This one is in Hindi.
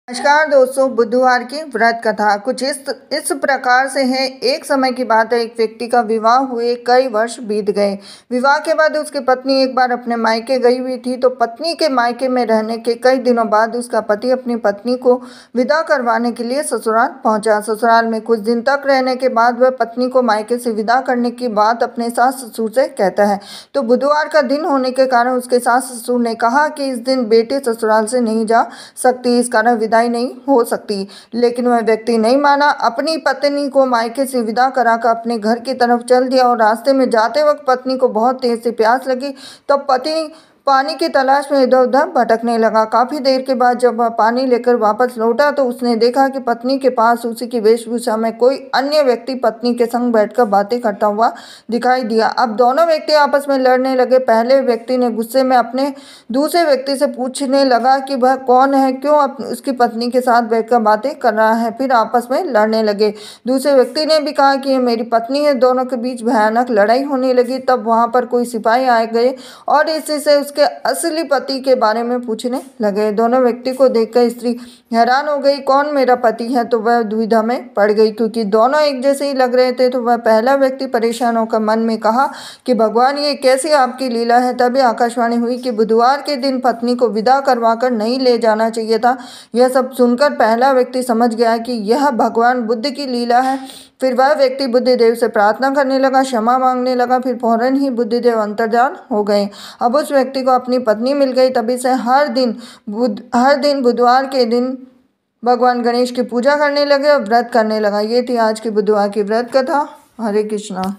नमस्कार दोस्तों, बुधवार की व्रत कथा कुछ इस प्रकार से है। एक समय की बात है, एक व्यक्ति का विवाह हुए कई वर्ष बीत गए। विवाह के बाद उसकी पत्नी एक बार अपने मायके गई हुई थी, तो पत्नी के मायके में रहने के कई दिनों बाद उसका पति अपनी पत्नी को विदा करवाने के लिए ससुराल पहुंचा। ससुराल में कुछ दिन तक रहने के बाद वह पत्नी को मायके से विदा करने की बात अपने सास ससुर से कहता है। तो बुधवार का दिन होने के कारण उसके सास ससुर ने कहा कि इस दिन बेटी ससुराल से नहीं जा सकती, इस कारण विदाई नहीं हो सकती। लेकिन वह व्यक्ति नहीं माना, अपनी पत्नी को मायके से विदा कराकर अपने घर की तरफ चल दिया और रास्ते में जाते वक्त पत्नी को बहुत तेज से प्यास लगी। तब पति पानी की तलाश में इधर उधर भटकने लगा। काफी देर के बाद जब वह पानी लेकर वापस लौटा तो उसने देखा कि पत्नी के पास उसी की वेशभूषा में कोई अन्य व्यक्ति पत्नी के संग बैठकर बातें करता हुआ दिखाई दिया। अब दोनों व्यक्ति आपस में लड़ने लगे। पहले व्यक्ति ने गुस्से में अपने दूसरे व्यक्ति से पूछने लगा कि वह कौन है, क्यों उसकी पत्नी के साथ बैठकर बातें कर रहा है। फिर आपस में लड़ने लगे। दूसरे व्यक्ति ने भी कहा कि ये मेरी पत्नी है। दोनों के बीच भयानक लड़ाई होने लगी। तब वहां पर कोई सिपाही आ गए और इसी से उसके असली पति के बारे में पूछने लगे। दोनों व्यक्ति को देखकर स्त्री हैरान हो गई, कौन मेरा पति है? तो वह दुविधा में पड़ गई, क्योंकि दोनों एक जैसे ही लग रहे थे। तो वह पहला व्यक्ति परेशान होकर मन में कहा कि भगवान, ये कैसी आपकी लीला है। तभी आकाशवाणी हुई कि बुधवार के दिन पत्नी को विदा करवाकर नहीं ले जाना चाहिए था। यह सब सुनकर पहला व्यक्ति समझ गया कि यह भगवान बुद्ध की लीला है। फिर वह व्यक्ति बुद्धदेव से प्रार्थना करने लगा, क्षमा मांगने लगा। फिर फौरन ही बुद्धदेव अंतर्धान हो गए। अब उस व्यक्ति को अपनी पत्नी मिल गई। तभी से हर दिन बुधवार के दिन भगवान गणेश की पूजा करने लगे और व्रत करने लगा। ये थी आज की बुधवार की व्रत कथा। हरे कृष्णा।